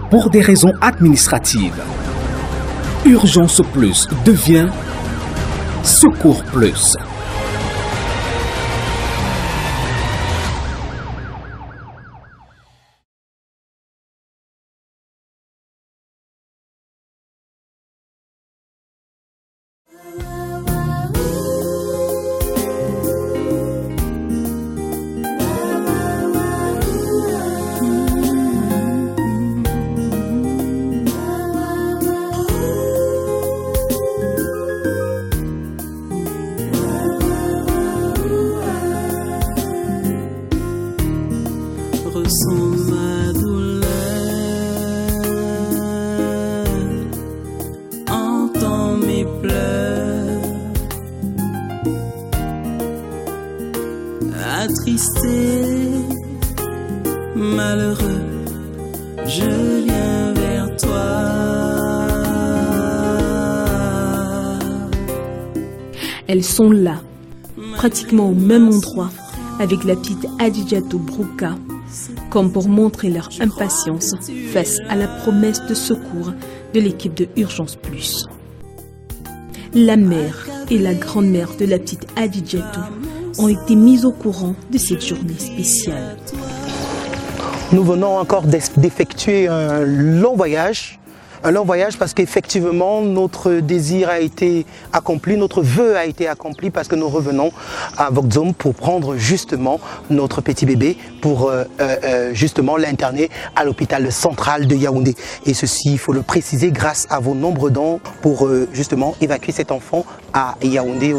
pour des raisons administratives. Urgence Plus devient Secours Plus. Attristé, malheureux, je viens vers toi. Elles sont là, pratiquement au même endroit, avec la petite Adidjatou Brouka, comme pour montrer leur impatience face à la promesse de secours de l'équipe de Urgence Plus. La mère et la grand-mère de la petite Adidjatou ont été mises au courant de cette journée spéciale. Nous venons encore d'effectuer un long voyage parce qu'effectivement notre désir a été accompli, notre vœu a été accompli parce que nous revenons à Vokzom pour prendre justement notre petit bébé pour justement l'interner à l'hôpital central de Yaoundé. Et ceci, il faut le préciser, grâce à vos nombreux dons pour justement évacuer cet enfant à Yaoundé,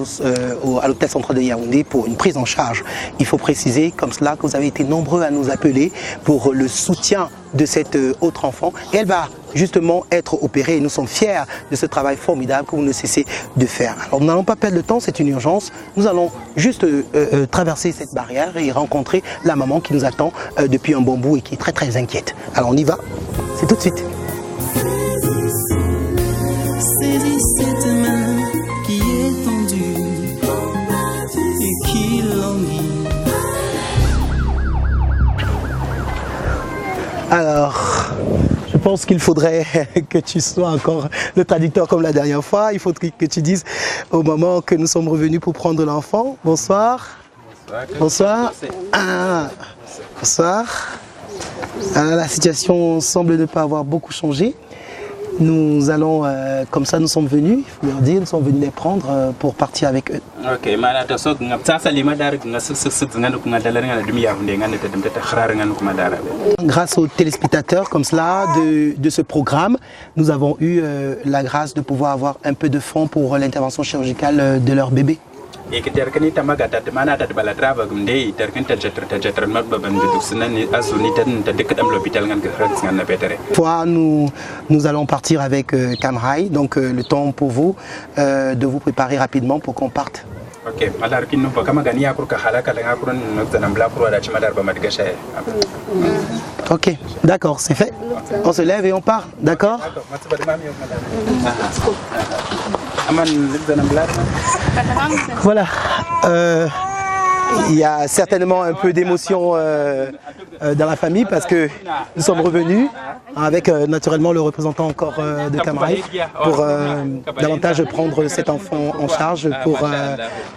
à l'hôpital central de Yaoundé pour une prise en charge. Il faut préciser comme cela que vous avez été nombreux à nous appeler pour le soutien de cet autre enfant. Et elle va justement être opérée et nous sommes fiers de ce travail formidable que vous ne cessez de faire. Alors nous n'allons pas perdre de temps, c'est une urgence. Nous allons juste traverser cette barrière et rencontrer la maman qui nous attend depuis un bon bout et qui est très très inquiète. Alors on y va, c'est tout de suite. Saisis cette main qui est tendue et qui languit. Alors, je pense qu'il faudrait que tu sois encore le traducteur comme la dernière fois. Il faut que tu dises au moment que nous sommes revenus pour prendre l'enfant. Bonsoir. Bonsoir. Ah, bonsoir. Alors, la situation semble ne pas avoir beaucoup changé. Nous allons, comme ça nous sommes venus, il faut leur dire, nous sommes venus les prendre pour partir avec eux. Grâce aux téléspectateurs comme cela de ce programme, nous avons eu la grâce de pouvoir avoir un peu de fonds pour l'intervention chirurgicale de leur bébé. Nous allons partir avec Camraï, donc le temps pour vous de vous préparer rapidement pour qu'on parte. Ok, d'accord, c'est fait. On se lève et on part, d'accord? Voilà. Il y a certainement un peu d'émotion dans la famille parce que nous sommes revenus avec naturellement le représentant encore de Camraï pour davantage prendre cet enfant en charge pour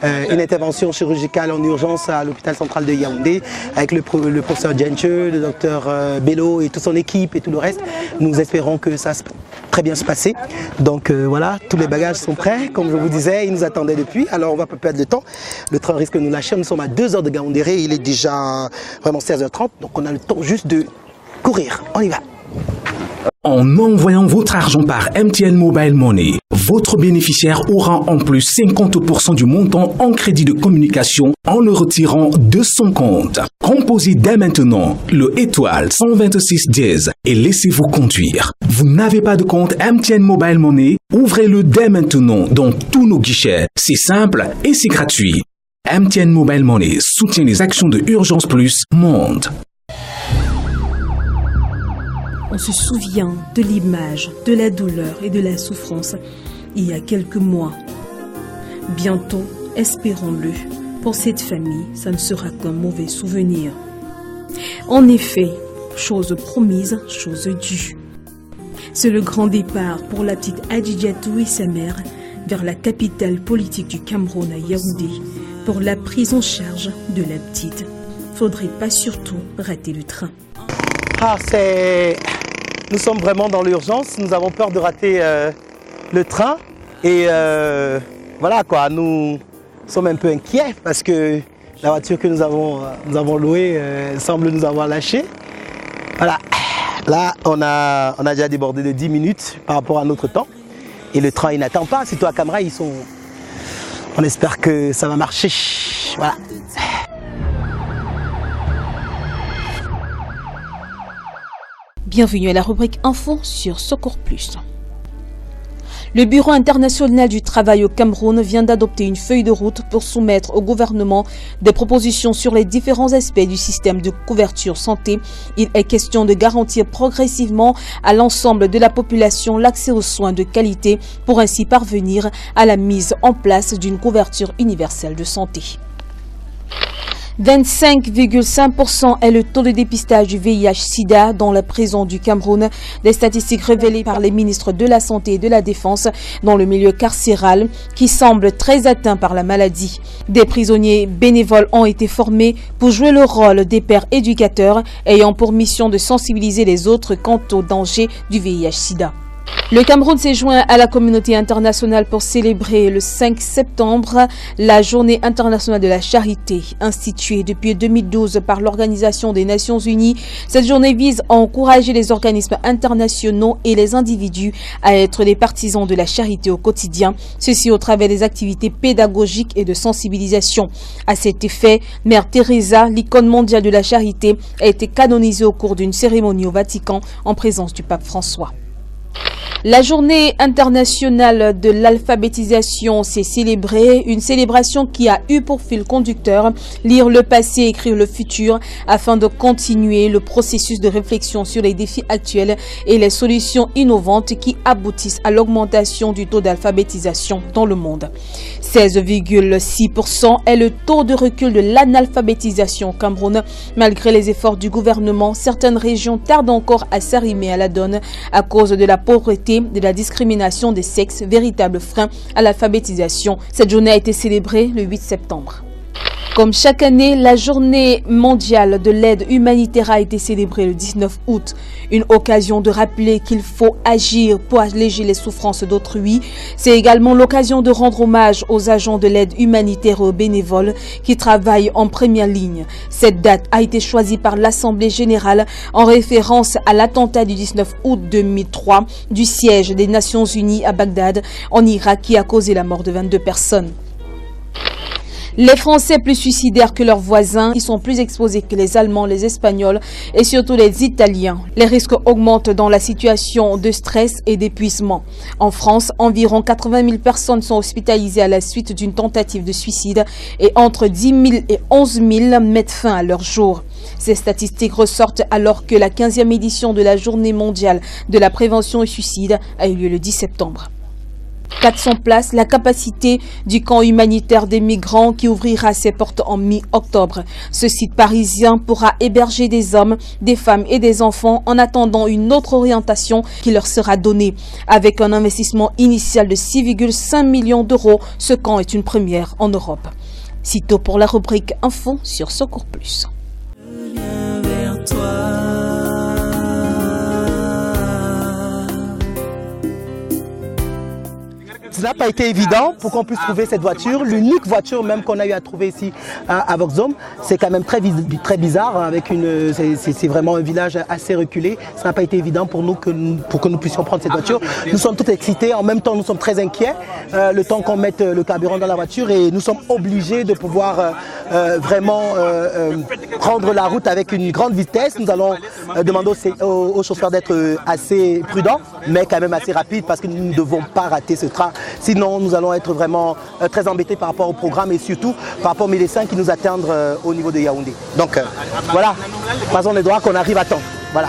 une intervention chirurgicale en urgence à l'hôpital central de Yaoundé avec le professeur Djenche, le docteur Bello et toute son équipe et tout le reste. Nous espérons que ça se très bien se passer. Donc voilà, tous les bagages sont prêts. Comme je vous disais, ils nous attendaient depuis. Alors on va pas perdre de temps. Le train risque de nous lâcher. Nous sommes à 2 heures de Gaoundéré. Il est déjà vraiment 16h30. Donc on a le temps juste de courir. On y va. En envoyant votre argent par MTN Mobile Money, votre bénéficiaire aura en plus 50% du montant en crédit de communication en le retirant de son compte. Composez dès maintenant le étoile 126 dièse et laissez-vous conduire. Vous n'avez pas de compte MTN Mobile Money? Ouvrez-le dès maintenant dans tous nos guichets. C'est simple et c'est gratuit. MTN Mobile Money soutient les actions de Urgence Plus Monde. On se souvient de l'image, de la douleur et de la souffrance il y a quelques mois. Bientôt, espérons-le, pour cette famille, ça ne sera qu'un mauvais souvenir. En effet, chose promise, chose due. C'est le grand départ pour la petite Adidjatou et sa mère vers la capitale politique du Cameroun à Yaoundé pour la prise en charge de la petite. Faudrait pas surtout rater le train. Nous sommes vraiment dans l'urgence, nous avons peur de rater le train et voilà quoi, nous sommes un peu inquiets parce que la voiture que nous avons louée semble nous avoir lâché. Voilà, là on a déjà débordé de 10 minutes par rapport à notre temps et le train il n'attend pas, c'est toi Camara, on espère que ça va marcher, voilà. Bienvenue à la rubrique Info sur Secours Plus. Le Bureau international du travail au Cameroun vient d'adopter une feuille de route pour soumettre au gouvernement des propositions sur les différents aspects du système de couverture santé. Il est question de garantir progressivement à l'ensemble de la population l'accès aux soins de qualité pour ainsi parvenir à la mise en place d'une couverture universelle de santé. 25,5% est le taux de dépistage du VIH-Sida dans la prison du Cameroun. Des statistiques révélées par les ministres de la Santé et de la Défense dans le milieu carcéral qui semble très atteint par la maladie. Des prisonniers bénévoles ont été formés pour jouer le rôle des pères éducateurs ayant pour mission de sensibiliser les autres quant au danger du VIH-Sida. Le Cameroun s'est joint à la communauté internationale pour célébrer le 5 septembre la Journée internationale de la charité, instituée depuis 2012 par l'Organisation des Nations Unies. Cette journée vise à encourager les organismes internationaux et les individus à être des partisans de la charité au quotidien, ceci au travers des activités pédagogiques et de sensibilisation. À cet effet, Mère Teresa, l'icône mondiale de la charité, a été canonisée au cours d'une cérémonie au Vatican en présence du pape François. La journée internationale de l'alphabétisation s'est célébrée, une célébration qui a eu pour fil conducteur lire le passé, écrire le futur afin de continuer le processus de réflexion sur les défis actuels et les solutions innovantes qui aboutissent à l'augmentation du taux d'alphabétisation dans le monde. 16,6% est le taux de recul de l'analphabétisation au Cameroun. Malgré les efforts du gouvernement, certaines régions tardent encore à s'arrimer à la donne à cause de la pauvreté, de la discrimination des sexes, véritable frein à l'alphabétisation. Cette journée a été célébrée le 8 septembre. Comme chaque année, la journée mondiale de l'aide humanitaire a été célébrée le 19 août. Une occasion de rappeler qu'il faut agir pour alléger les souffrances d'autrui. C'est également l'occasion de rendre hommage aux agents de l'aide humanitaire et aux bénévoles qui travaillent en première ligne. Cette date a été choisie par l'Assemblée générale en référence à l'attentat du 19 août 2003 du siège des Nations Unies à Bagdad, en Irak, qui a causé la mort de 22 personnes. Les Français plus suicidaires que leurs voisins, ils sont plus exposés que les Allemands, les Espagnols et surtout les Italiens. Les risques augmentent dans la situation de stress et d'épuisement. En France, environ 80 000 personnes sont hospitalisées à la suite d'une tentative de suicide et entre 10 000 et 11 000 mettent fin à leur jour. Ces statistiques ressortent alors que la 15e édition de la Journée mondiale de la prévention du suicide a eu lieu le 10 septembre. 400 places, la capacité du camp humanitaire des migrants qui ouvrira ses portes en mi-octobre. Ce site parisien pourra héberger des hommes, des femmes et des enfants en attendant une autre orientation qui leur sera donnée. Avec un investissement initial de 6,5 millions d'euros, ce camp est une première en Europe. Sitôt pour la rubrique Info sur Secours Plus. Je viens vers toi. Ça n'a pas été évident pour qu'on puisse trouver cette voiture. L'unique voiture même qu'on a eu à trouver ici à Voxhome, c'est quand même très bizarre. Avec c'est vraiment un village assez reculé. Ça n'a pas été évident pour que nous puissions prendre cette voiture. Nous sommes tous excités. En même temps, nous sommes très inquiets. Le temps qu'on mette le carburant dans la voiture et nous sommes obligés de pouvoir vraiment prendre la route avec une grande vitesse. Nous allons demander aux chauffeurs d'être assez prudents, mais quand même assez rapides parce que nous ne devons pas rater ce train. Sinon, nous allons être vraiment très embêtés par rapport au programme et surtout par rapport aux médecins qui nous attendent au niveau de Yaoundé. Donc voilà, croisons les doigts qu'on arrive à temps. Voilà.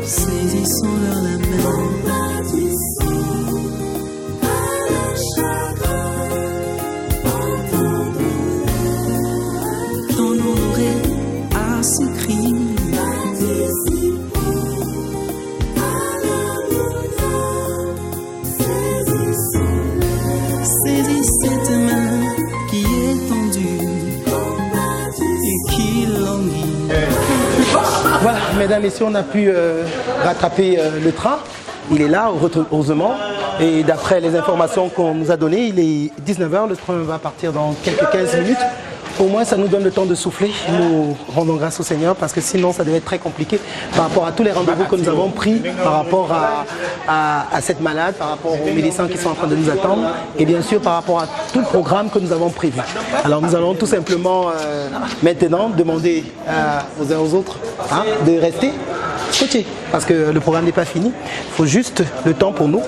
Saisissons-leur la main. à ce crime. Saisis cette main qui est tendue et qui languit. Voilà, mesdames et messieurs, on a pu rattraper le train. Il est là, heureusement. Et d'après les informations qu'on nous a données, il est 19h, le train va partir dans quelques 15 minutes. Au moins, ça nous donne le temps de souffler. Nous rendons grâce au Seigneur parce que sinon, ça devait être très compliqué par rapport à tous les rendez-vous que nous avons pris, par rapport à cette malade, par rapport aux médecins qui sont en train de nous attendre et bien sûr par rapport à tout le programme que nous avons prévu. Alors, nous allons tout simplement maintenant demander aux uns aux autres de rester scotchés parce que le programme n'est pas fini. Il faut juste le temps pour nous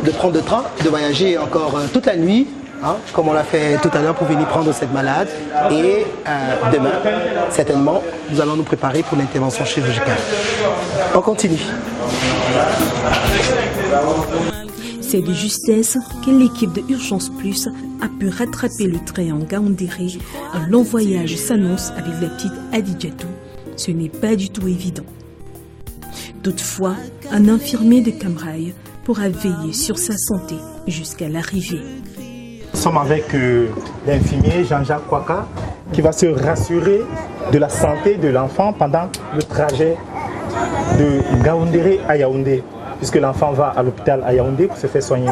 de prendre le train, de voyager encore toute la nuit. Comme on l'a fait tout à l'heure pour venir prendre cette malade. Et demain, certainement, nous allons nous préparer pour l'intervention chirurgicale. On continue. C'est de justesse que l'équipe de Urgence Plus a pu rattraper le train en Gaoundéré. Un long voyage s'annonce avec la petite Adidjatou. Ce n'est pas du tout évident. Toutefois, un infirmier de Camraï pourra veiller sur sa santé jusqu'à l'arrivée. Nous sommes avec l'infirmier Jean-Jacques Kwaka qui va se rassurer de la santé de l'enfant pendant le trajet de Gaoundéré à Yaoundé, puisque l'enfant va à l'hôpital à Yaoundé pour se faire soigner.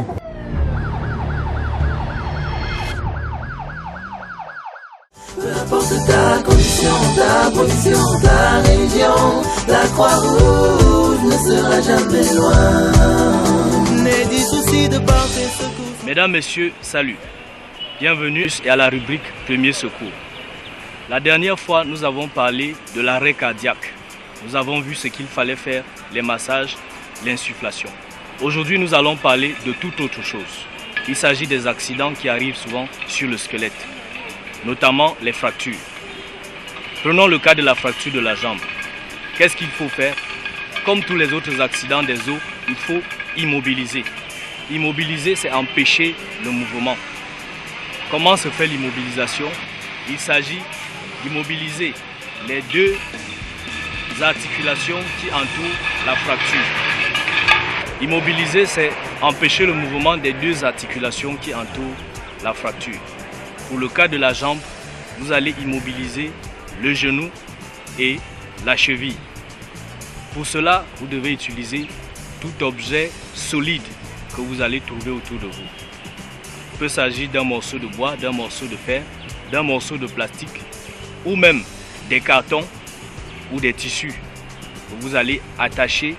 Peu importe ta condition, ta position, ta religion, la Croix-Rouge ne sera jamais loin. N'aie du souci de porter secours. Mesdames, Messieurs, salut. Bienvenue à la rubrique Premier secours. La dernière fois, nous avons parlé de l'arrêt cardiaque. Nous avons vu ce qu'il fallait faire, les massages, l'insufflation. Aujourd'hui, nous allons parler de toute autre chose. Il s'agit des accidents qui arrivent souvent sur le squelette, notamment les fractures. Prenons le cas de la fracture de la jambe. Qu'est-ce qu'il faut faire? Comme tous les autres accidents des os, il faut immobiliser. Immobiliser, c'est empêcher le mouvement. Comment se fait l'immobilisation? Il s'agit d'immobiliser les deux articulations qui entourent la fracture. Immobiliser, c'est empêcher le mouvement des deux articulations qui entourent la fracture. Pour le cas de la jambe, vous allez immobiliser le genou et la cheville. Pour cela, vous devez utiliser tout objet solide que vous allez trouver autour de vous. Il peut s'agir d'un morceau de bois, d'un morceau de fer, d'un morceau de plastique ou même des cartons ou des tissus que vous allez attacher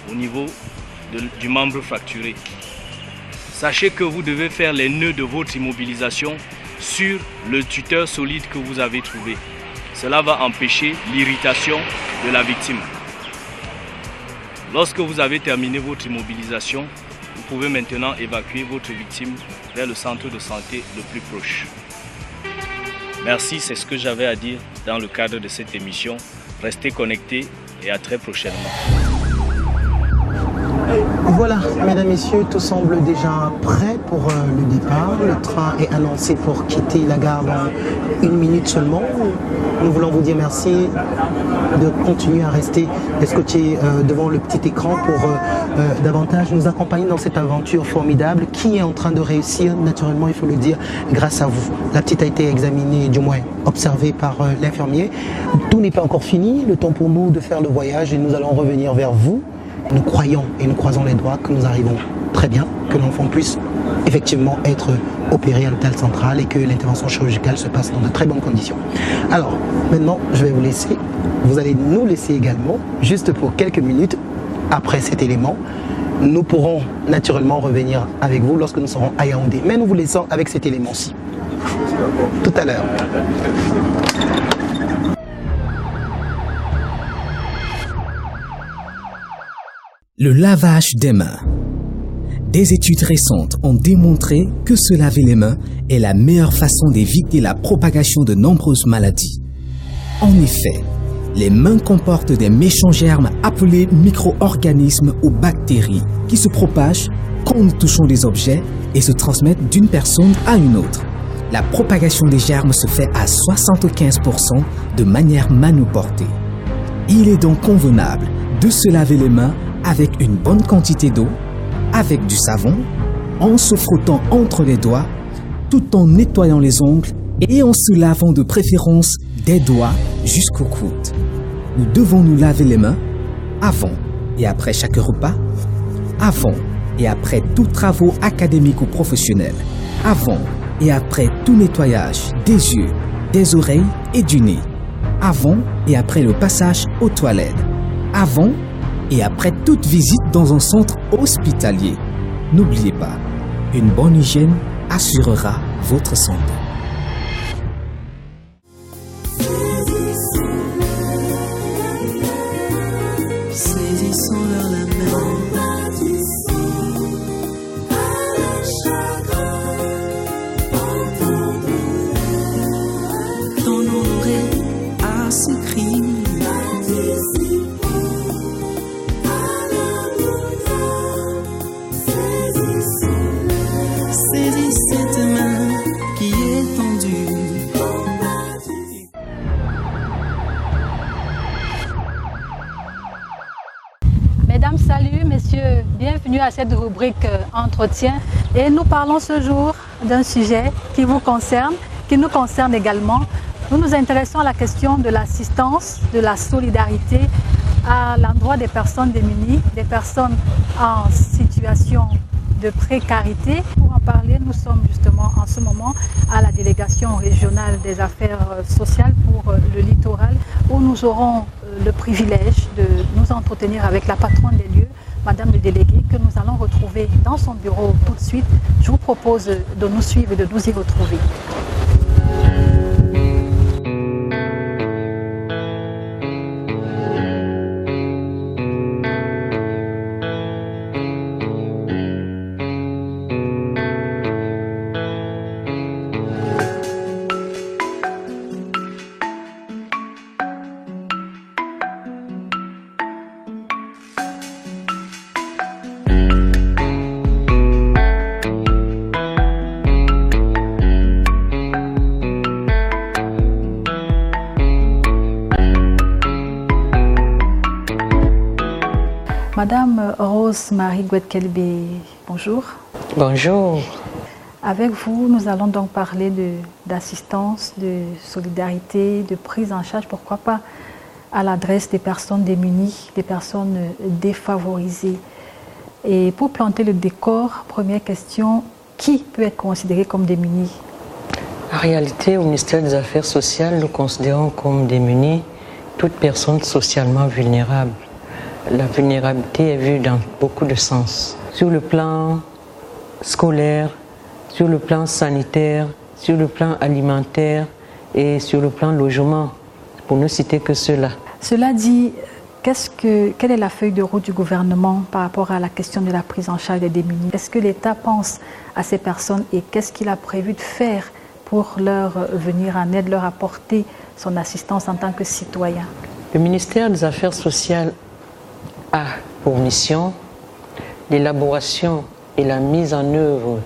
au niveau du membre fracturé. Sachez que vous devez faire les nœuds de votre immobilisation sur le tuteur solide que vous avez trouvé. Cela va empêcher l'irritation de la victime. Lorsque vous avez terminé votre immobilisation, vous pouvez maintenant évacuer votre victime vers le centre de santé le plus proche. Merci, c'est ce que j'avais à dire dans le cadre de cette émission. Restez connectés et à très prochainement. Voilà, mesdames, messieurs, tout semble déjà prêt pour le départ. Le train est annoncé pour quitter la gare dans 1 minute seulement. Nous voulons vous dire merci de continuer à rester scotché devant le petit écran pour davantage nous accompagner dans cette aventure formidable qui est en train de réussir, naturellement, il faut le dire, grâce à vous. La petite a été examinée, du moins observée par l'infirmier. Tout n'est pas encore fini, le temps pour nous de faire le voyage et nous allons revenir vers vous. Nous croyons et nous croisons les doigts que nous arrivons très bien, que l'enfant puisse effectivement être opéré à l'hôpital central et que l'intervention chirurgicale se passe dans de très bonnes conditions. Alors, maintenant, je vais vous laisser. Vous allez nous laisser également, juste pour quelques minutes après cet élément. Nous pourrons naturellement revenir avec vous lorsque nous serons à Yaoundé. Mais nous vous laissons avec cet élément-ci. Tout à l'heure. Le lavage des mains. Des études récentes ont démontré que se laver les mains est la meilleure façon d'éviter la propagation de nombreuses maladies. En effet, les mains comportent des méchants germes appelés micro-organismes ou bactéries qui se propagent quand nous touchons des objets et se transmettent d'une personne à une autre. la propagation des germes se fait à 75% de manière manuportée. Il est donc convenable de se laver les mains avec une bonne quantité d'eau, avec du savon, en se frottant entre les doigts, tout en nettoyant les ongles et en se lavant de préférence des doigts jusqu'au coude. Nous devons nous laver les mains avant et après chaque repas, avant et après tous travaux académiques ou professionnels, avant et après tout nettoyage des yeux, des oreilles et du nez, avant et après le passage aux toilettes, avant et après toute visite dans un centre hospitalier. N'oubliez pas, une bonne hygiène assurera votre santé. Saisissons-leur la main. Ton nom aurait à ce crime. Saisis cette main qui est tendue. Mesdames, salut, messieurs, bienvenue à cette rubrique Entretien. Et nous parlons ce jour d'un sujet qui vous concerne, qui nous concerne également. Nous nous intéressons à la question de l'assistance, de la solidarité à l'endroit des personnes démunies, des personnes en situation de précarité. Pour en parler, nous sommes justement en ce moment à la délégation régionale des affaires sociales pour le littoral, où nous aurons le privilège de nous entretenir avec la patronne des lieux, Madame le délégué, que nous allons retrouver dans son bureau tout de suite. Je vous propose de nous suivre et de nous y retrouver. Madame Rose-Marie Guetkelbe, bonjour. Bonjour. Avec vous, nous allons donc parler d'assistance, de solidarité, de prise en charge, pourquoi pas, à l'adresse des personnes démunies, des personnes défavorisées. Et pour planter le décor, première question, qui peut être considéré comme démuni? En réalité, au ministère des Affaires sociales, nous considérons comme démunis toute personne socialement vulnérable. La vulnérabilité est vue dans beaucoup de sens. Sur le plan scolaire, sur le plan sanitaire, sur le plan alimentaire et sur le plan logement, pour ne citer que cela. Cela dit, quelle est la feuille de route du gouvernement par rapport à la question de la prise en charge des démunis? Est-ce que l'État pense à ces personnes et qu'est-ce qu'il a prévu de faire pour leur venir en aide, leur apporter son assistance en tant que citoyen? Le ministère des Affaires sociales a pour mission l'élaboration et la mise en œuvre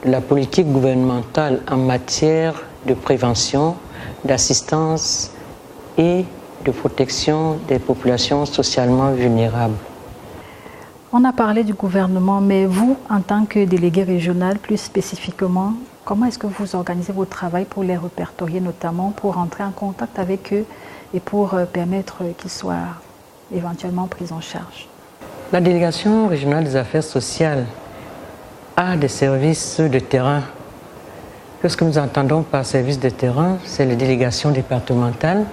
de la politique gouvernementale en matière de prévention, d'assistance et de protection des populations socialement vulnérables. On a parlé du gouvernement, mais vous, en tant que délégué régional, plus spécifiquement, comment est-ce que vous organisez votre travail pour les répertorier, notamment pour entrer en contact avec eux et pour permettre qu'ils soient éventuellement pris en charge? La délégation régionale des affaires sociales a des services de terrain. Ce que nous entendons par services de terrain, c'est les délégations départementales,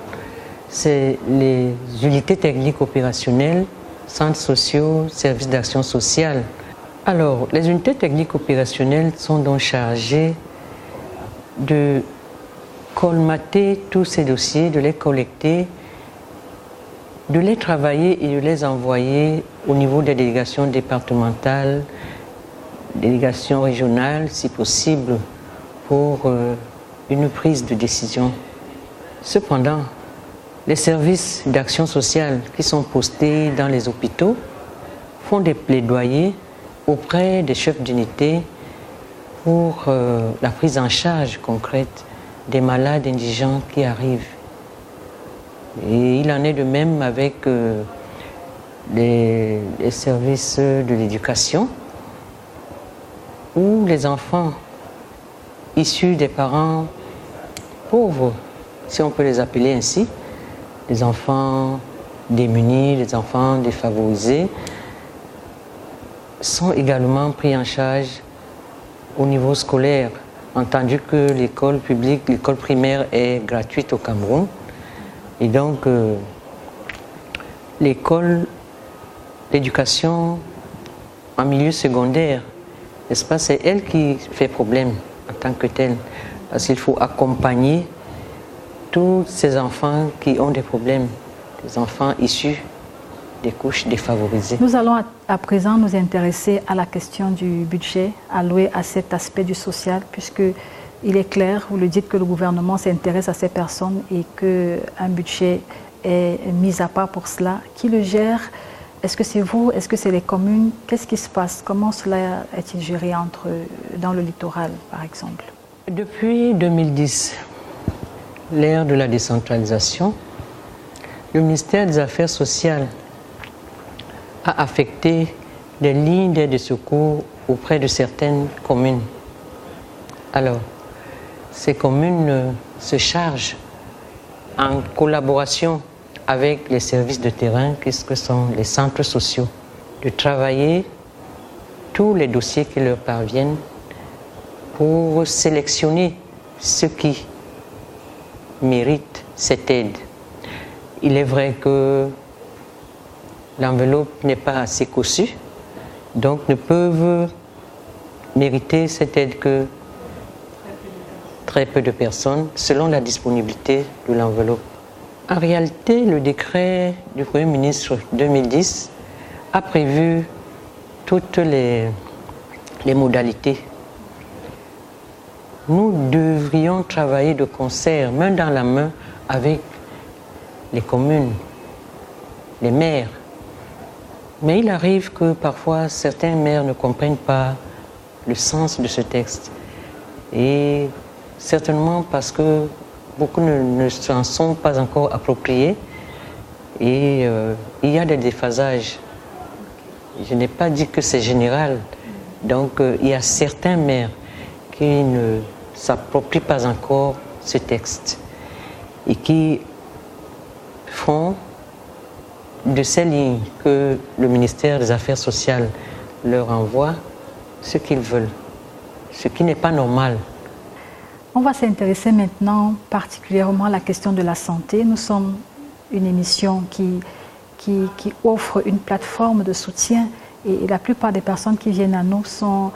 c'est les unités techniques opérationnelles, centres sociaux, services d'action sociale. Alors, les unités techniques opérationnelles sont donc chargées de colmater tous ces dossiers, de les collecter, de les travailler et de les envoyer au niveau des délégations départementales, délégations régionales, si possible, pour une prise de décision. Cependant, les services d'action sociale qui sont postés dans les hôpitaux font des plaidoyers auprès des chefs d'unité pour la prise en charge concrète des malades indigents qui arrivent. Et il en est de même avec les services de l'éducation, où les enfants issus des parents pauvres, si on peut les appeler ainsi, les enfants démunis, les enfants défavorisés, sont également pris en charge au niveau scolaire, entendu que l'école publique, l'école primaire est gratuite au Cameroun. Et donc, l'éducation en milieu secondaire, n'est-ce pas, c'est elle qui fait problème en tant que telle, parce qu'il faut accompagner tous ces enfants qui ont des problèmes, des enfants issus des couches défavorisées. Nous allons à présent nous intéresser à la question du budget alloué à cet aspect du social, puisque il est clair, vous le dites, que le gouvernement s'intéresse à ces personnes et qu'un budget est mis à part pour cela. Qui le gère? Est-ce que c'est vous? Est-ce que c'est les communes? Qu'est-ce qui se passe? Comment cela est-il géré dans le littoral, par exemple? Depuis 2010, l'ère de la décentralisation, le ministère des Affaires sociales a affecté des lignes d'aide de secours auprès de certaines communes. Alors, ces communes se chargent, en collaboration avec les services de terrain, que sont les centres sociaux, de travailler tous les dossiers qui leur parviennent pour sélectionner ceux qui méritent cette aide. Il est vrai que l'enveloppe n'est pas assez cossue, donc ne peuvent mériter cette aide que très peu de personnes, selon la disponibilité de l'enveloppe. En réalité, le décret du Premier ministre 2010 a prévu toutes les modalités. Nous devrions travailler de concert, main dans la main, avec les communes, les maires. Mais il arrive que parfois certains maires ne comprennent pas le sens de ce texte. Et certainement parce que beaucoup ne s'en sont pas encore appropriés. Et il y a des déphasages. Je n'ai pas dit que c'est général. Donc il y a certains maires qui ne s'approprient pas encore ce texte et qui font de ces lignes que le ministère des Affaires sociales leur envoie ce qu'ils veulent, ce qui n'est pas normal. On va s'intéresser maintenant particulièrement à la question de la santé. Nous sommes une émission qui offre une plateforme de soutien et la plupart des personnes qui viennent à nous sont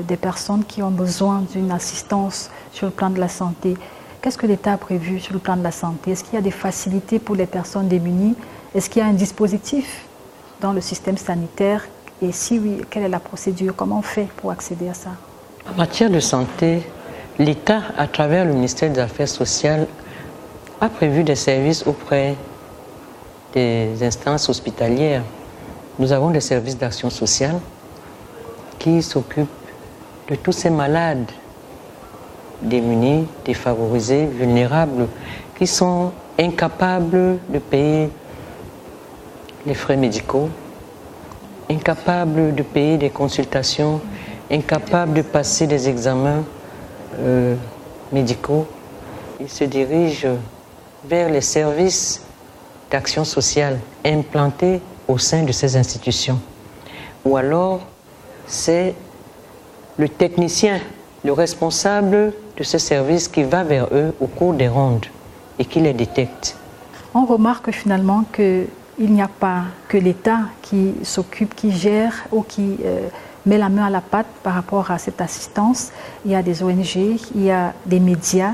des personnes qui ont besoin d'une assistance sur le plan de la santé. Qu'est-ce que l'État a prévu sur le plan de la santé? Est-ce qu'il y a des facilités pour les personnes démunies? Est-ce qu'il y a un dispositif dans le système sanitaire? Et si oui, quelle est la procédure? Comment on fait pour accéder à ça? En matière de santé, l'État, à travers le ministère des Affaires sociales, a prévu des services auprès des instances hospitalières. Nous avons des services d'action sociale qui s'occupent de tous ces malades démunis, défavorisés, vulnérables, qui sont incapables de payer les frais médicaux, incapables de payer des consultations, incapables de passer des examens médicaux. Ils se dirigent vers les services d'action sociale implantés au sein de ces institutions. Ou alors, c'est le technicien, le responsable de ce service qui va vers eux au cours des rondes et qui les détecte. On remarque finalement qu'il n'y a pas que l'État qui s'occupe, qui gère ou qui met la main à la pâte par rapport à cette assistance. Il y a des ONG, il y a des médias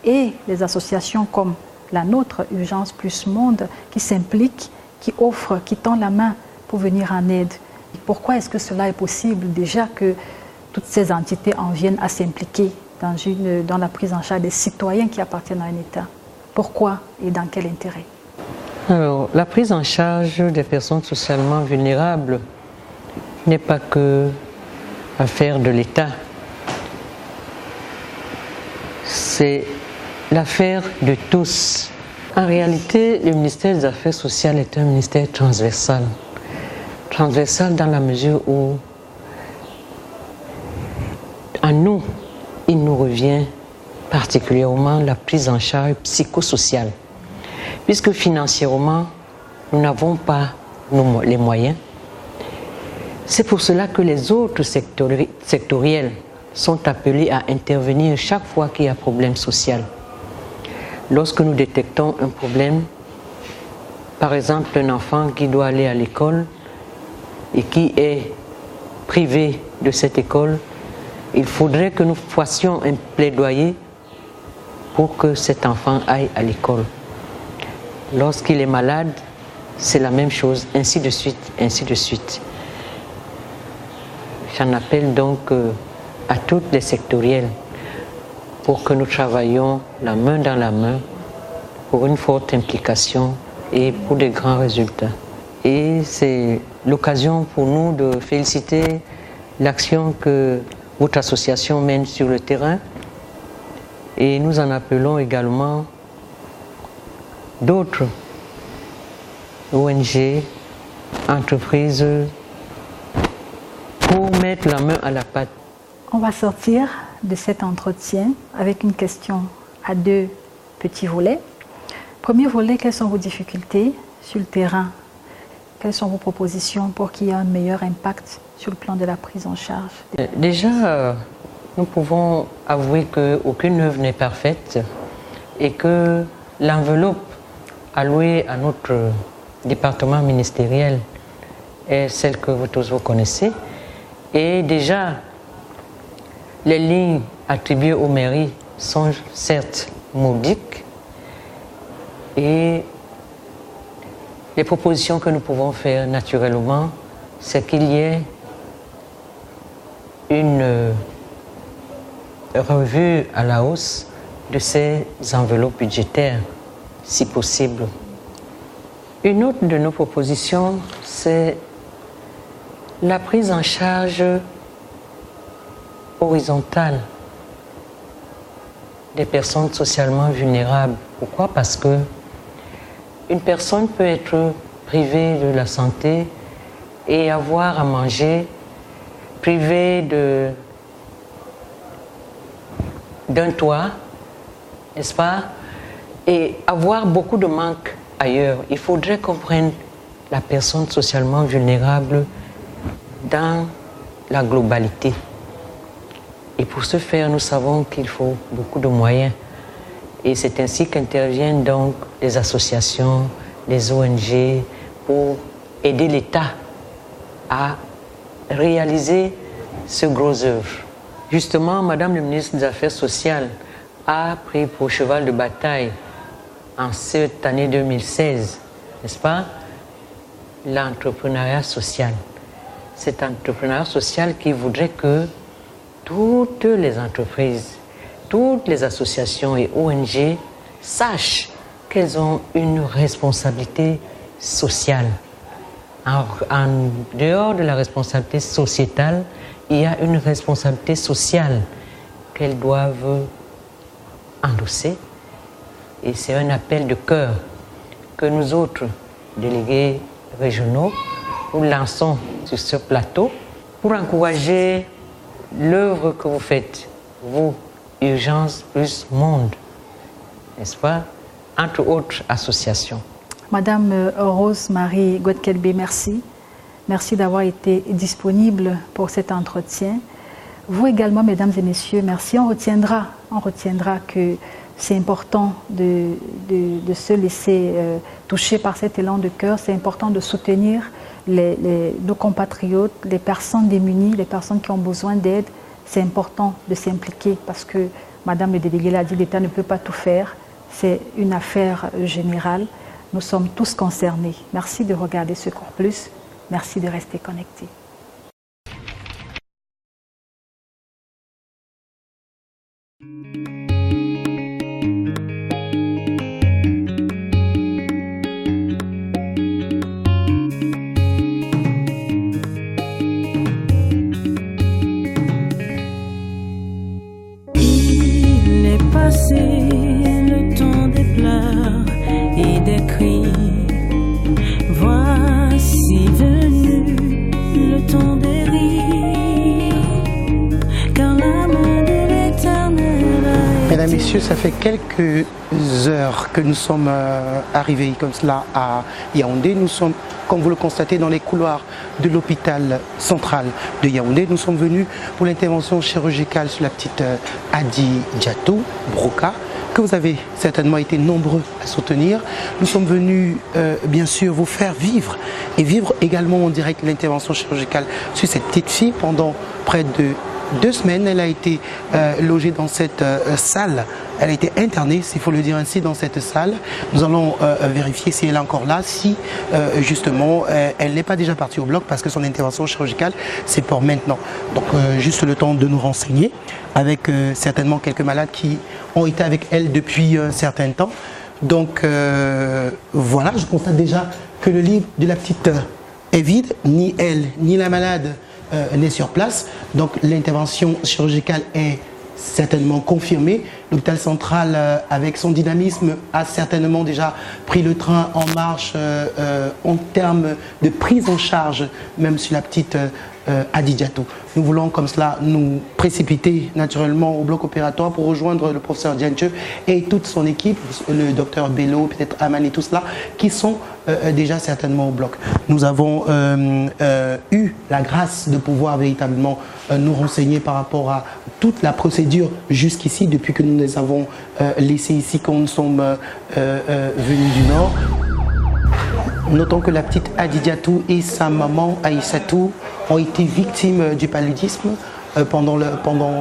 et des associations comme la nôtre, Urgence Plus Monde, qui s'impliquent, qui offrent, qui tendent la main pour venir en aide. Pourquoi est-ce que cela est possible déjà que toutes ces entités en viennent à s'impliquer dans la prise en charge des citoyens qui appartiennent à un État? Pourquoi et dans quel intérêt? Alors, la prise en charge des personnes socialement vulnérables n'est pas que affaire de l'État. c'est l'affaire de tous. En réalité, le ministère des Affaires sociales est un ministère transversal. Transversal dans la mesure où, à nous, il nous revient particulièrement la prise en charge psychosociale. Puisque financièrement, nous n'avons pas les moyens. C'est pour cela que les autres sectoriels sont appelés à intervenir chaque fois qu'il y a problème social. Lorsque nous détectons un problème, par exemple un enfant qui doit aller à l'école et qui est privé de cette école, il faudrait que nous fassions un plaidoyer pour que cet enfant aille à l'école. Lorsqu'il est malade, c'est la même chose, ainsi de suite, ainsi de suite. J'en appelle donc à toutes les sectorielles pour que nous travaillions la main dans la main pour une forte implication et pour de grands résultats. Et c'est l'occasion pour nous de féliciter l'action que votre association mène sur le terrain et nous en appelons également d'autres ONG, entreprises pour mettre la main à la pâte. On va sortir de cet entretien avec une question à 2 petits volets. Premier volet, quelles sont vos difficultés sur le terrain? Quelles sont vos propositions pour qu'il y ait un meilleur impact sur le plan de la prise en charge? Déjà, nous pouvons avouer qu'aucune œuvre n'est parfaite et que l'enveloppe allouée à notre département ministériel est celle que vous tous vous connaissez. Et déjà, les lignes attribuées aux mairies sont certes modiques et les propositions que nous pouvons faire naturellement, c'est qu'il y ait une revue à la hausse de ces enveloppes budgétaires, si possible. Une autre de nos propositions, c'est la prise en charge horizontale des personnes socialement vulnérables. Pourquoi? Parce que une personne peut être privée de la santé et avoir à manger, privée d'un toit, n'est-ce pas? Et avoir beaucoup de manques ailleurs. Il faudrait qu'on prenne la personne socialement vulnérable dans la globalité. Et pour ce faire, nous savons qu'il faut beaucoup de moyens. Et c'est ainsi qu'interviennent donc les associations, les ONG, pour aider l'État à réaliser ce gros œuvre. Justement, Madame le ministre des Affaires sociales a pris pour cheval de bataille en cette année 2016, n'est-ce pas, l'entrepreneuriat social. Cet entrepreneuriat social qui voudrait que toutes les entreprises, toutes les associations et ONG sachent qu'elles ont une responsabilité sociale. En dehors de la responsabilité sociétale, il y a une responsabilité sociale qu'elles doivent endosser. Et c'est un appel de cœur que nous autres, délégués régionaux, nous lançons sur ce plateau pour encourager l'œuvre que vous faites, vous, Urgence plus Monde, n'est-ce pas, entre autres associations. Madame Rose-Marie Godkelbe, merci. Merci d'avoir été disponible pour cet entretien. Vous également, mesdames et messieurs, merci. On retiendra que c'est important de se laisser toucher par cet élan de cœur. C'est important de soutenir nos compatriotes, les personnes démunies, les personnes qui ont besoin d'aide. C'est important de s'impliquer parce que, Madame le délégué l'a dit, l'État ne peut pas tout faire. C'est une affaire générale. Nous sommes tous concernés. Merci de regarder Secours Plus. Merci de rester connectés. Il est passé messieurs, ça fait quelques heures que nous sommes arrivés comme cela à Yaoundé. Nous sommes, comme vous le constatez, dans les couloirs de l'hôpital central de Yaoundé. Nous sommes venus pour l'intervention chirurgicale sur la petite Adidjatou Brouka, que vous avez certainement été nombreux à soutenir. Nous sommes venus, bien sûr, vous faire vivre et vivre également en direct l'intervention chirurgicale sur cette petite fille pendant près de 2 semaines. Elle a été logée dans cette salle. Elle a été internée, s'il faut le dire ainsi, dans cette salle. Nous allons vérifier si elle est encore là, si justement elle n'est pas déjà partie au bloc, parce que son intervention chirurgicale, c'est pour maintenant. Donc juste le temps de nous renseigner avec certainement quelques malades qui ont été avec elle depuis un certain temps. Donc voilà, je constate déjà que le lit de la petite est vide. Ni elle, ni la malade n'est sur place. Donc l'intervention chirurgicale est certainement confirmée. L'hôpital central, avec son dynamisme, a certainement déjà pris le train en marche en termes de prise en charge, même sur la petite Adidjatou. Nous voulons comme cela nous précipiter naturellement au bloc opératoire pour rejoindre le professeur Dianche et toute son équipe, le docteur Bello, peut-être Aman et tout cela, qui sont déjà certainement au bloc. Nous avons eu la grâce de pouvoir véritablement nous renseigner par rapport à toute la procédure jusqu'ici, depuis que nous les avons laissés ici quand nous sommes venus du Nord. Notons que la petite Adidjatou et sa maman Aïssatou ont été victimes du paludisme pendant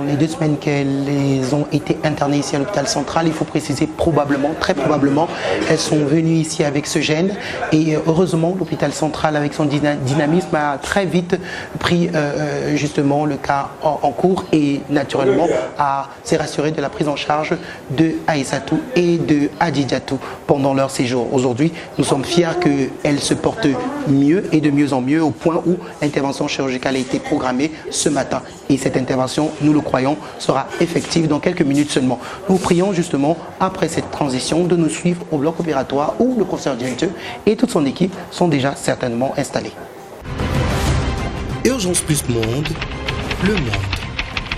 les 2 semaines qu'elles ont été internées ici à l'hôpital central. Il faut préciser probablement, très probablement, elles sont venues ici avec ce gène et heureusement l'hôpital central avec son dynamisme a très vite pris justement le cas en cours et naturellement s'est rassuré de la prise en charge de Aïssatou et de Adidjatou pendant leur séjour. Aujourd'hui, nous sommes fiers qu'elles se portent mieux et de mieux en mieux au point où l'intervention chirurgicale a été programmée ce matin. Et cette intervention, nous le croyons, sera effective dans quelques minutes seulement. Nous prions justement, après cette transition, de nous suivre au bloc opératoire où le professeur Dianche et toute son équipe sont déjà certainement installés. Urgence Plus Monde, le monde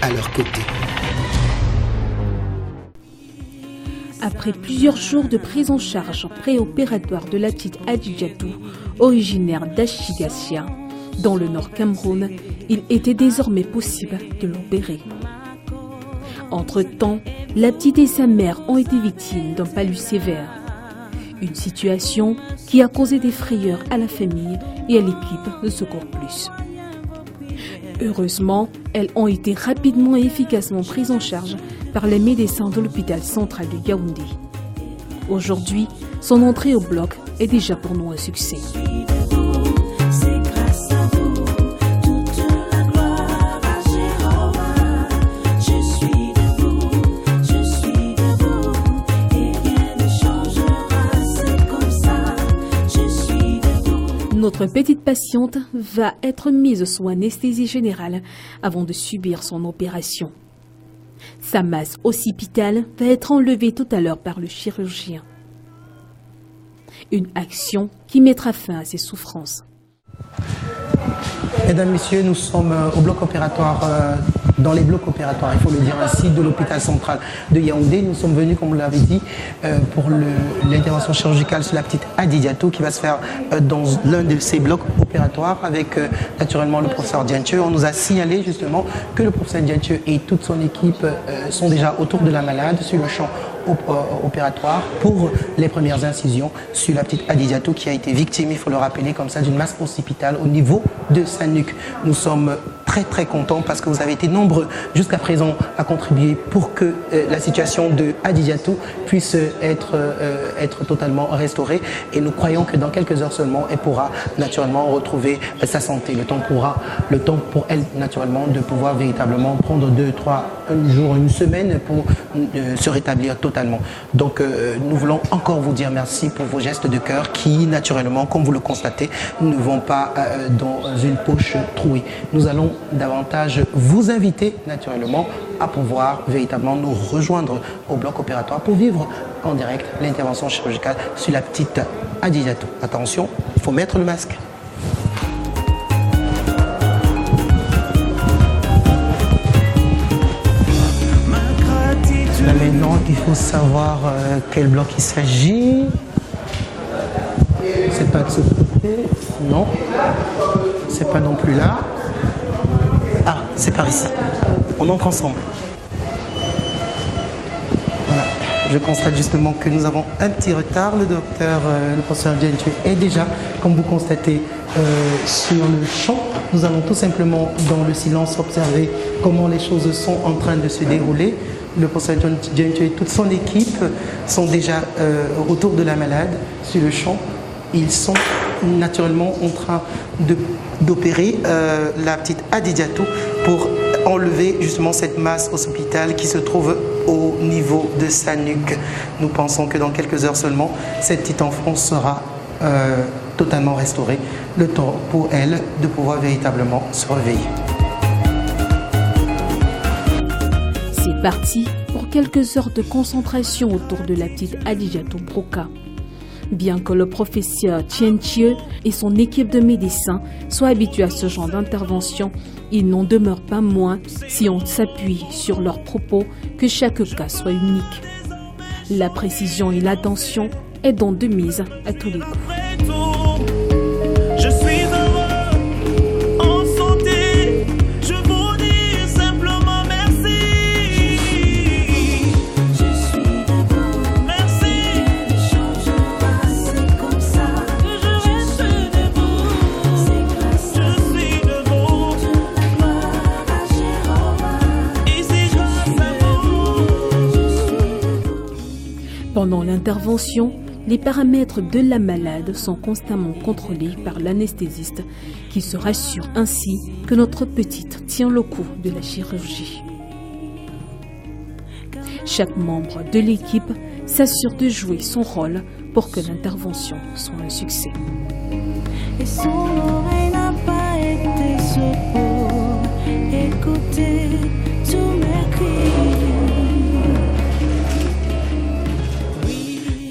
à leur côté. Après plusieurs jours de prise en charge préopératoire de la petite Adidjatou, originaire d'Achigassia, dans le nord Cameroun, il était désormais possible de l'opérer. Entre-temps, la petite et sa mère ont été victimes d'un palud sévère. Une situation qui a causé des frayeurs à la famille et à l'équipe de Secours Plus. Heureusement, elles ont été rapidement et efficacement prises en charge par les médecins de l'hôpital central de Yaoundé. Aujourd'hui, son entrée au bloc est déjà pour nous un succès. Notre petite patiente va être mise sous anesthésie générale avant de subir son opération. Sa masse occipitale va être enlevée tout à l'heure par le chirurgien. Une action qui mettra fin à ses souffrances. Mesdames, Messieurs, nous sommes au bloc opératoire, dans les blocs opératoires, il faut le dire ainsi, de l'hôpital central de Yaoundé. Nous sommes venus, comme vous l'avez dit, pour l'intervention chirurgicale sur la petite Adidjatou qui va se faire dans l'un de ces blocs opératoires avec naturellement le professeur Dianche. On nous a signalé justement que le professeur Dianche et toute son équipe sont déjà autour de la malade sur le champ opératoire pour les premières incisions sur la petite Adidjatou qui a été victime, il faut le rappeler, comme ça, d'une masse occipitale au niveau de sa nuque. Nous sommes très contents parce que vous avez été nombreux jusqu'à présent à contribuer pour que la situation de Adidjatou puisse être totalement restaurée et nous croyons que dans quelques heures seulement elle pourra naturellement retrouver sa santé. Le temps pour elle naturellement de pouvoir véritablement prendre 2, 3 jours, une semaine pour se rétablir totalement. Donc nous voulons encore vous dire merci pour vos gestes de cœur qui naturellement, comme vous le constatez, ne vont pas dans une poche trouée. Nous allons davantage vous inviter naturellement à pouvoir véritablement nous rejoindre au bloc opératoire pour vivre en direct l'intervention chirurgicale sur la petite Adidjatou. Attention, il faut mettre le masque. Ma gratitude Là maintenant, il faut savoir quel bloc il s'agit. C'est pas de ce côté, non. C'est pas non plus là. Ah, c'est par ici. On entre ensemble. Voilà. Je constate justement que nous avons un petit retard. Le docteur, le professeur Djentche est déjà, comme vous constatez, sur le champ. Nous allons tout simplement, dans le silence, observer comment les choses sont en train de se dérouler. Le professeur Djentche et toute son équipe sont déjà autour de la malade sur le champ. Ils sont naturellement en train d'opérer la petite Adidjatou pour enlever justement cette masse hospitale qui se trouve au niveau de sa nuque. Nous pensons que dans quelques heures seulement, cette petite enfant sera totalement restaurée. Le temps pour elle de pouvoir véritablement se réveiller. C'est parti pour quelques heures de concentration autour de la petite Adidjatou Brouka. Bien que le professeur Djentche et son équipe de médecins soient habitués à ce genre d'intervention, il n'en demeure pas moins, si on s'appuie sur leurs propos, que chaque cas soit unique. La précision et l'attention est donc de mise à tous les coups. Pendant l'intervention, les paramètres de la malade sont constamment contrôlés par l'anesthésiste qui se rassure ainsi que notre petite tient le coup de la chirurgie. Chaque membre de l'équipe s'assure de jouer son rôle pour que l'intervention soit un succès. Et son oreille n'a pas été pour écouter tous mes cris.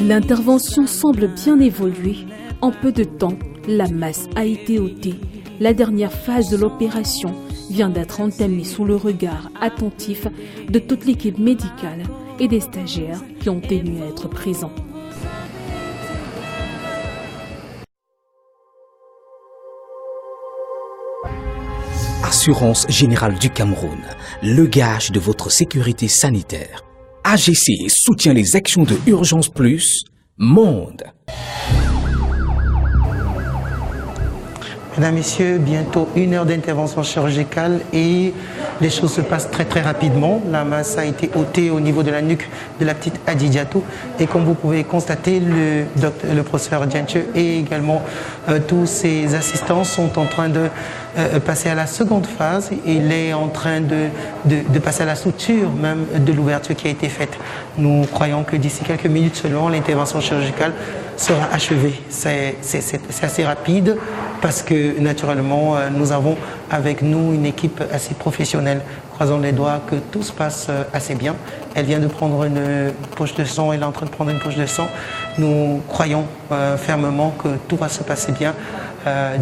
L'intervention semble bien évoluer. En peu de temps, la masse a été ôtée. La dernière phase de l'opération vient d'être entamée sous le regard attentif de toute l'équipe médicale et des stagiaires qui ont tenu à être présents. Assurance Générale du Cameroun, le gage de votre sécurité sanitaire. AGC soutient les actions de Urgence Plus, Monde. Mesdames, Messieurs, bientôt 1 heure d'intervention chirurgicale et les choses se passent très très rapidement. La masse a été ôtée au niveau de la nuque de la petite Adidjatou et comme vous pouvez constater, le professeur Djentche et également tous ses assistants sont en train de passer à la seconde phase. Il est en train de passer à la suture même de l'ouverture qui a été faite. Nous croyons que d'ici quelques minutes seulement, l'intervention chirurgicale sera achevée. C'est assez rapide parce que naturellement, nous avons avec nous une équipe assez professionnelle. Croisons les doigts que tout se passe assez bien. Elle vient de prendre une poche de sang, elle est en train de prendre une poche de sang. Nous croyons fermement que tout va se passer bien.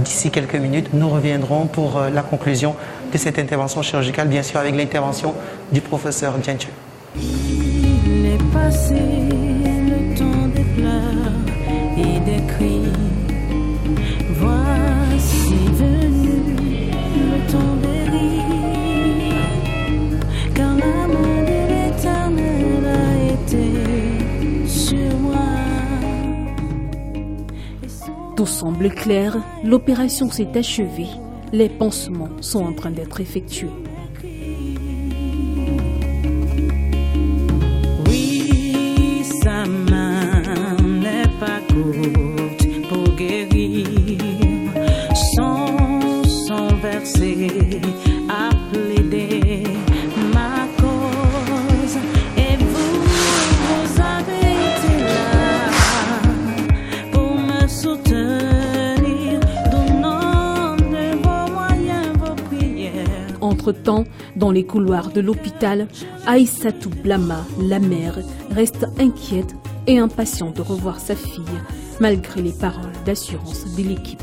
D'ici quelques minutes, nous reviendrons pour la conclusion de cette intervention chirurgicale, bien sûr avec l'intervention du professeur Djentche. Il est passé le temps des pleurs et des cris. Voici venu le temps des rires, car l'amour de l'Éternel a été sur moi. Tout semble clair, l'opération s'est achevée, les pansements sont en train d'être effectués. Oui, sa main n'est pas courte pour guérir. Son sang versé a plaidé ma cause. Et vous avez été là pour me soutenir, donnant de vos moyens, vos prières. Entre-temps, dans les couloirs de l'hôpital, Aïssatou Blama, la mère, reste inquiète et impatiente de revoir sa fille, malgré les paroles d'assurance de l'équipe.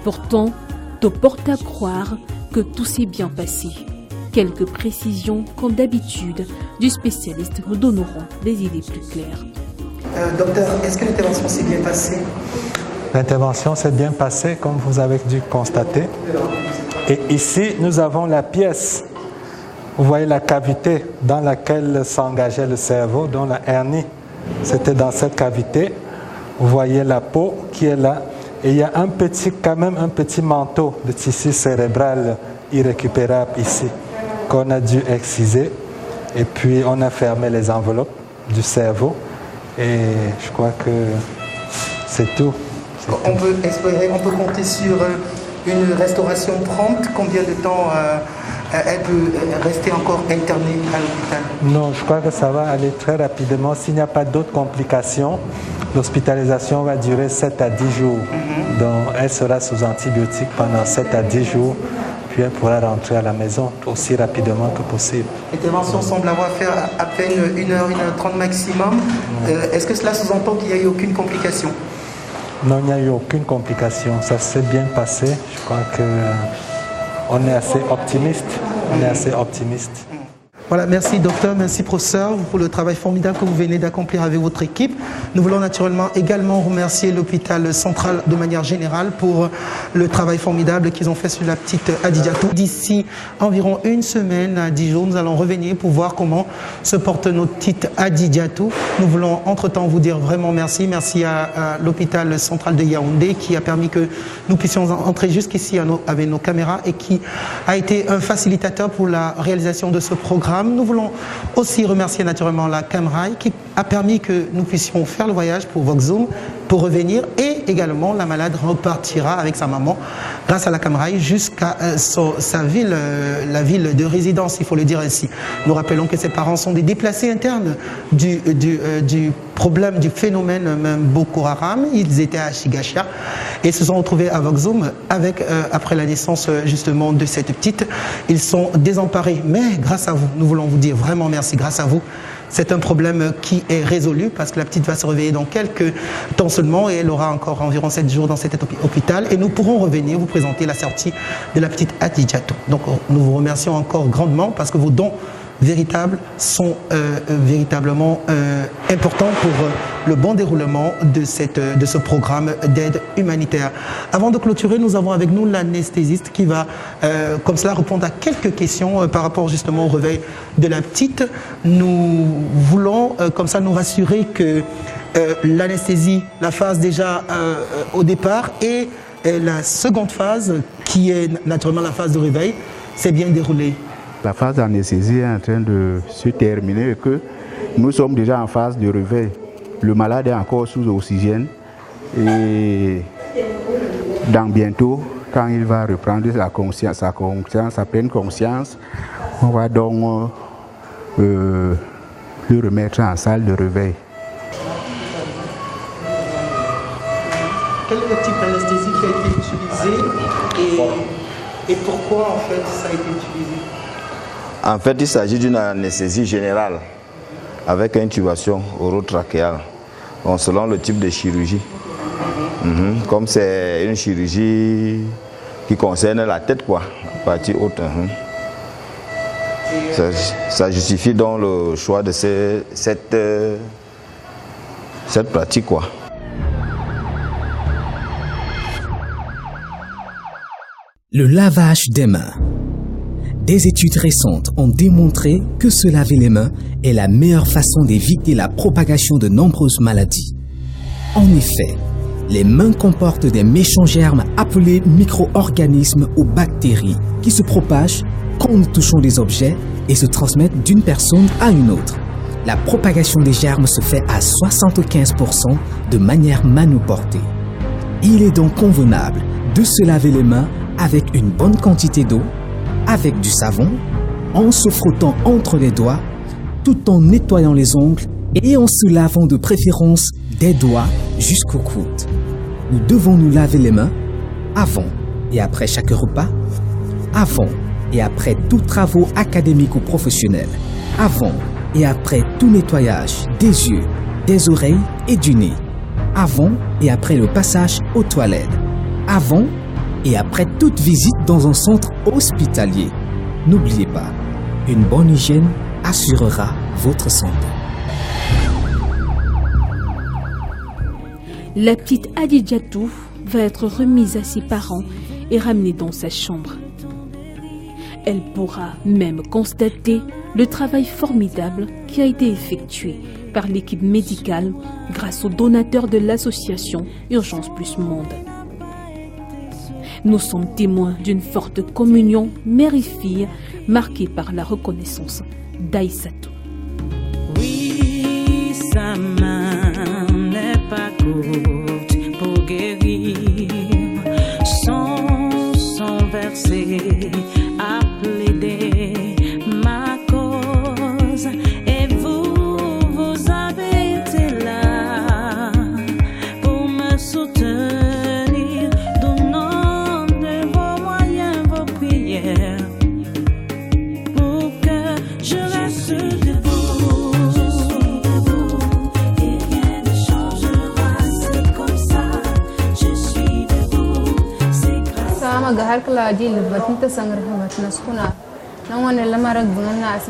Pourtant, tout porte à croire que tout s'est bien passé. Quelques précisions, comme d'habitude, du spécialiste nous donneront des idées plus claires. Docteur, est-ce que l'intervention s'est bien passée? L'intervention s'est bien passée, comme vous avez dû constater. Et ici, nous avons la pièce. Vous voyez la cavité dans laquelle s'engageait le cerveau, dont la hernie. C'était dans cette cavité. Vous voyez la peau qui est là. Et il y a quand même un petit manteau de tissu cérébral irrécupérable ici, qu'on a dû exciser. Et puis, on a fermé les enveloppes du cerveau. Et je crois que c'est tout. On peut espérer, on peut compter sur une restauration prompte. Combien de temps elle peut rester encore internée à l'hôpital? Non, je crois que ça va aller très rapidement. S'il n'y a pas d'autres complications, l'hospitalisation va durer 7 à 10 jours. Donc, elle sera sous antibiotiques pendant 7 à 10 jours. Puis elle pourra rentrer à la maison aussi rapidement que possible. L'intervention semble avoir fait à peine 1h30 maximum. Est-ce que cela sous-entend qu'il n'y a eu aucune complication? Non, il n'y a eu aucune complication. Ça s'est bien passé. Je crois qu'on est assez optimiste. Voilà, merci docteur, merci professeur pour le travail formidable que vous venez d'accomplir avec votre équipe. Nous voulons naturellement également remercier l'hôpital central de manière générale pour le travail formidable qu'ils ont fait sur la petite Adidjatou. D'ici environ une semaine à 10 jours, nous allons revenir pour voir comment se porte notre petite Adidjatou. Nous voulons entre-temps vous dire vraiment merci. Merci à l'hôpital central de Yaoundé qui a permis que nous puissions entrer jusqu'ici avec nos caméras et qui a été un facilitateur pour la réalisation de ce programme. Nous voulons aussi remercier naturellement la Camrail qui a permis que nous puissions faire le voyage pour Voxzoom, pour revenir, et également la malade repartira avec sa maman grâce à la Camrail jusqu'à sa ville, la ville de résidence, il faut le dire ainsi. Nous rappelons que ses parents sont des déplacés internes du problème, du phénomène même Boko Haram. Ils étaient à Chigasha et se sont retrouvés à Voxzoom après la naissance justement de cette petite. Ils sont désemparés, mais grâce à vous, nous voulons vous dire vraiment merci, grâce à vous. C'est un problème qui est résolu parce que la petite va se réveiller dans quelques temps seulement et elle aura encore environ 7 jours dans cet hôpital et nous pourrons revenir vous présenter la sortie de la petite Adidjatou. Donc nous vous remercions encore grandement parce que vos dons véritables sont véritablement importants pour le bon déroulement de ce programme d'aide humanitaire. Avant de clôturer, nous avons avec nous l'anesthésiste qui va comme cela répondre à quelques questions par rapport justement au réveil de la petite. Nous voulons comme ça nous rassurer que l'anesthésie, la phase déjà au départ et la seconde phase qui est naturellement la phase de réveil, s'est bien déroulée. La phase d'anesthésie est en train de se terminer et que nous sommes déjà en phase de réveil. Le malade est encore sous oxygène et dans bientôt, quand il va reprendre sa pleine conscience, on va donc le remettre en salle de réveil. Quel est le type d'anesthésie qui a été utilisé et pourquoi en fait ça a été utilisé? En fait, il s'agit d'une anesthésie générale avec intubation orotrachéale, selon le type de chirurgie. Comme c'est une chirurgie qui concerne la tête, quoi, la partie haute. Ça justifie donc le choix de cette pratique, quoi. Le lavage des mains. Des études récentes ont démontré que se laver les mains est la meilleure façon d'éviter la propagation de nombreuses maladies. En effet, les mains comportent des méchants germes appelés micro-organismes ou bactéries qui se propagent quand nous touchons des objets et se transmettent d'une personne à une autre. La propagation des germes se fait à 75% de manière manuportée. Il est donc convenable de se laver les mains avec une bonne quantité d'eau, avec du savon, en se frottant entre les doigts, tout en nettoyant les ongles et en se lavant de préférence des doigts jusqu'au coude. Nous devons nous laver les mains avant et après chaque repas, avant et après tous travaux académiques ou professionnels, avant et après tout nettoyage des yeux, des oreilles et du nez, avant et après le passage aux toilettes, avant et après toute visite dans un centre hospitalier. N'oubliez pas, une bonne hygiène assurera votre santé. La petite Adidjatou va être remise à ses parents et ramenée dans sa chambre. Elle pourra même constater le travail formidable qui a été effectué par l'équipe médicale grâce aux donateurs de l'association Urgence Plus Monde. Nous sommes témoins d'une forte communion mère et fille marquée par la reconnaissance d'Aïssatou. Oui, sa main n'est pas courte pour guérir. Son verset a plaidé ma cause et vous avez été là pour me soutenir, donnant de vos moyens, vos prières, pour que je reste debout. Et rien ne changera, c'est comme ça, je suis debout. C'est grâce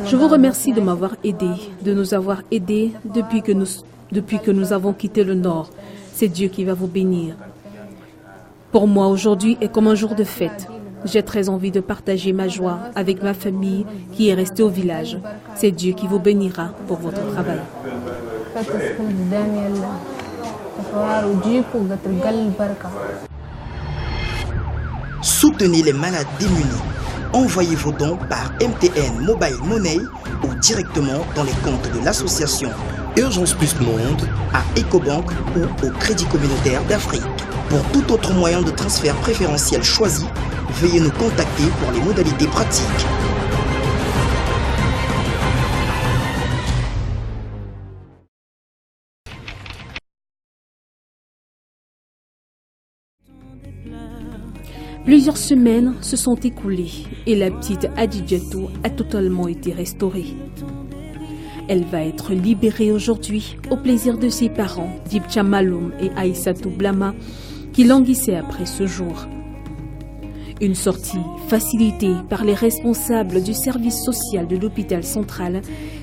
Je vous remercie de m'avoir aidé, de nous avoir aidés depuis que nous avons quitté le Nord. C'est Dieu qui va vous bénir. Pour moi, aujourd'hui est comme un jour de fête. J'ai très envie de partager ma joie avec ma famille qui est restée au village. C'est Dieu qui vous bénira pour votre travail. Soutenez les malades démunis. Envoyez vos dons par MTN Mobile Money ou directement dans les comptes de l'association Urgence Plus Monde, à Ecobank ou au Crédit Communautaire d'Afrique. Pour tout autre moyen de transfert préférentiel choisi, veuillez nous contacter pour les modalités pratiques. Plusieurs semaines se sont écoulées et la petite Adidjatou a totalement été restaurée. Elle va être libérée aujourd'hui au plaisir de ses parents, Dibcha Maloum et Aïssatou Blama, qui languissaient après ce jour. Une sortie facilitée par les responsables du service social de l'hôpital central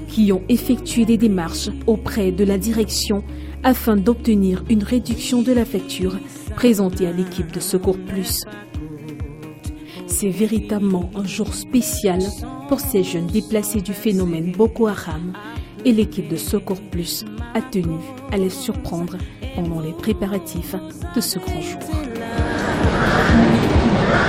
qui ont effectué des démarches auprès de la direction afin d'obtenir une réduction de la facture présentée à l'équipe de Secours Plus. C'est véritablement un jour spécial pour ces jeunes déplacés du phénomène Boko Haram et l'équipe de Secours Plus a tenu à les surprendre pendant les préparatifs de ce grand jour.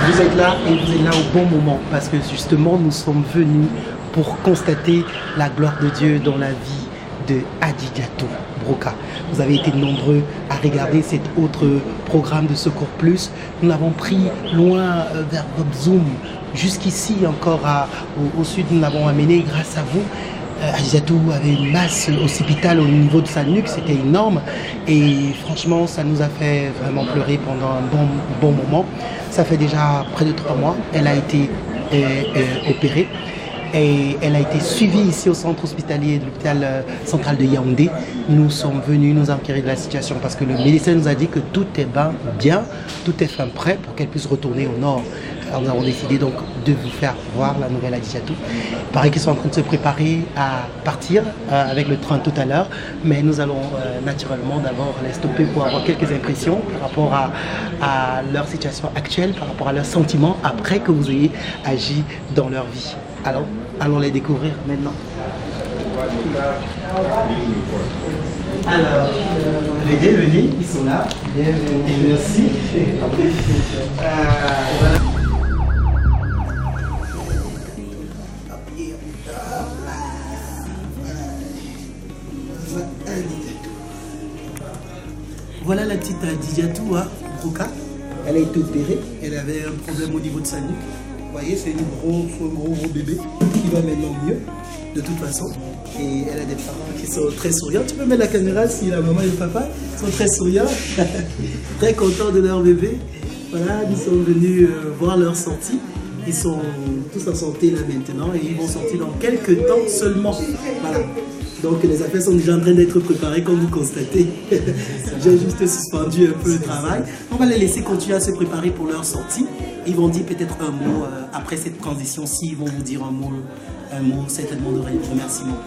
Vous êtes là et vous êtes là au bon moment parce que justement nous sommes venus pour constater la gloire de Dieu dans la vie de Adidjatou Broka. Vous avez été nombreux à regarder cet autre programme de Secours Plus. Nous l'avons pris loin vers Bob Zoom, jusqu'ici encore au sud, nous l'avons amené grâce à vous. Adidjatou avait une masse occipitale au niveau de sa nuque, c'était énorme et franchement ça nous a fait vraiment pleurer pendant un bon moment. Ça fait déjà près de 3 mois, elle a été opérée. Et elle a été suivie ici au centre hospitalier de l'hôpital central de Yaoundé. Nous sommes venus nous enquérir de la situation parce que le médecin nous a dit que tout est bien, tout est fin prêt pour qu'elle puisse retourner au nord. Alors nous avons décidé donc de vous faire voir la nouvelle Adidjatou. Il paraît qu'ils sont en train de se préparer à partir avec le train tout à l'heure, mais nous allons naturellement d'abord les stopper pour avoir quelques impressions par rapport à leur situation actuelle, par rapport à leurs sentiments après que vous ayez agi dans leur vie. Alors, allons les découvrir maintenant. Alors, venez, ils sont là. Bienvenue, merci. Voilà la petite Adidjatou, Broka. Elle a été opérée, elle avait un problème au niveau de sa nuque. Vous voyez, c'est un gros bébé qui va maintenant mieux, de toute façon. Et elle a des parents qui sont très souriants. Tu peux mettre la caméra si la maman et le papa sont très souriants, très contents de leur bébé. Voilà, nous sommes venus voir leur sortie. Ils sont tous en santé là maintenant et ils vont sortir dans quelques temps seulement. Voilà. Donc les affaires sont déjà en train d'être préparées comme vous constatez. J'ai juste suspendu un peu le travail. On va les laisser continuer à se préparer pour leur sortie. Ils vont dire peut-être un mot après cette transition. S'ils vont vous dire un mot certainement de remerciement.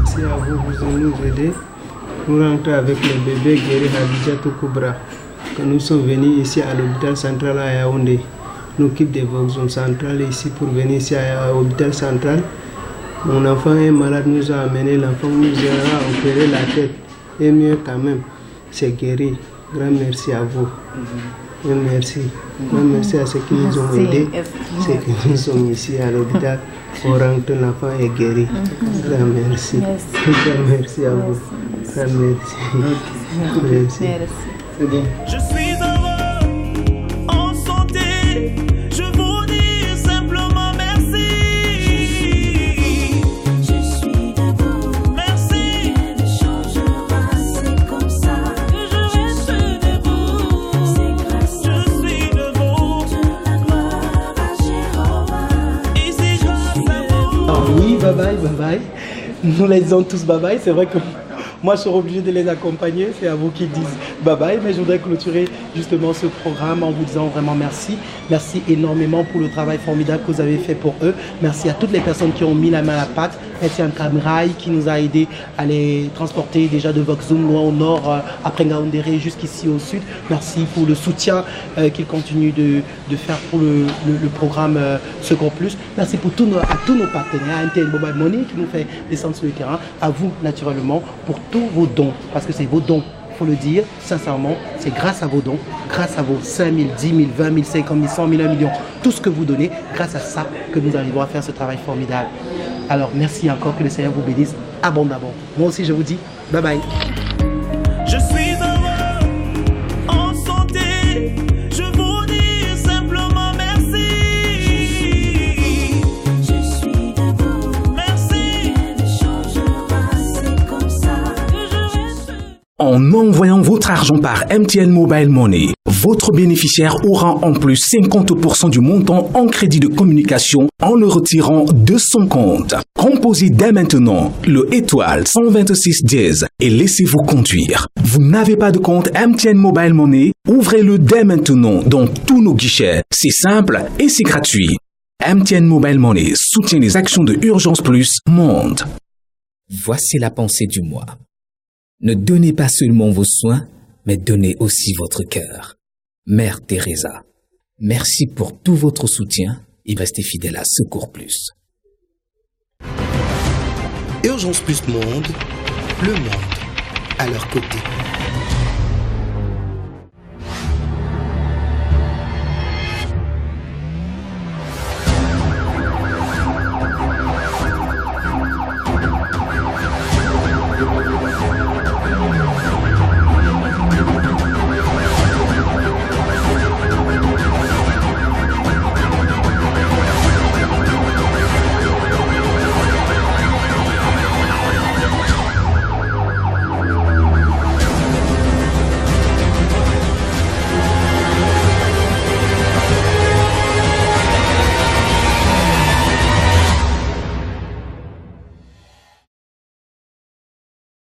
C'est à vous de nous aider pour rentrer avec le bébé Guéri Hadidjatou Koubra, que nous sommes venus ici à l'hôpital central à Yaoundé. Nous quittons des Voxons centrales ici pour venir ici à l'hôpital central. Mon enfant est malade, nous a amené, l'enfant nous a opéré la tête. Et mieux quand même, c'est guéri. Grand merci à vous. Grand merci. Grand merci à ceux qui nous ont aidés, ceux qui nous sont ici à l'hôpital. On rentre, l'enfant est guéri. Grand merci. Grand merci à vous. Grand merci. Merci. C'est bien. Je suis heureux, en santé, je vous dis simplement merci. Je suis debout, Merci, rien ne changera, c'est comme ça que je reste debout. C'est grâce à je suis debout, toute la gloire à Jéhovah. ici grâce à vous. Alors oui, bye bye, bye bye. Nous les disons tous bye bye. C'est vrai que moi je serai obligé de les accompagner. C'est à vous qui disent bye bye. Mais je voudrais clôturer justement ce programme en vous disant vraiment merci. Merci énormément pour le travail formidable que vous avez fait pour eux. Merci à toutes les personnes qui ont mis la main à la pâte. Merci à Kamraï qui nous a aidé à les transporter déjà de Voxum loin au nord, après Ngaoundéré jusqu'ici au sud. Merci pour le soutien qu'ils continuent de faire pour le programme Secours Plus. Merci pour à tous nos partenaires, MTN Mobile Money qui nous fait descendre sur le terrain. À vous naturellement pour tous vos dons, parce que c'est vos dons. Il faut le dire sincèrement, c'est grâce à vos dons, grâce à vos 5 000, 10 000, 20 000, 50 000, 100 000, 1 million, tout ce que vous donnez, grâce à ça que nous arrivons à faire ce travail formidable. Alors merci encore, que le Seigneur vous bénisse abondamment. Moi aussi je vous dis bye bye. Je suis heureux, en santé, je vous dis simplement merci. Je suis debout, Merci, rien ne changera, c'est comme ça que je reste. En envoyant votre argent par MTN Mobile Money, votre bénéficiaire aura en plus 50% du montant en crédit de communication en le retirant de son compte. Composez dès maintenant le étoile 126 dièse et laissez-vous conduire. Vous n'avez pas de compte MTN Mobile Money? Ouvrez-le dès maintenant dans tous nos guichets. C'est simple et c'est gratuit. MTN Mobile Money soutient les actions de Urgence Plus Monde. Voici la pensée du mois. Ne donnez pas seulement vos soins, mais donnez aussi votre cœur. Mère Teresa, merci pour tout votre soutien et restez fidèle à Secours Plus. Urgence Plus Monde, le monde à leur côté.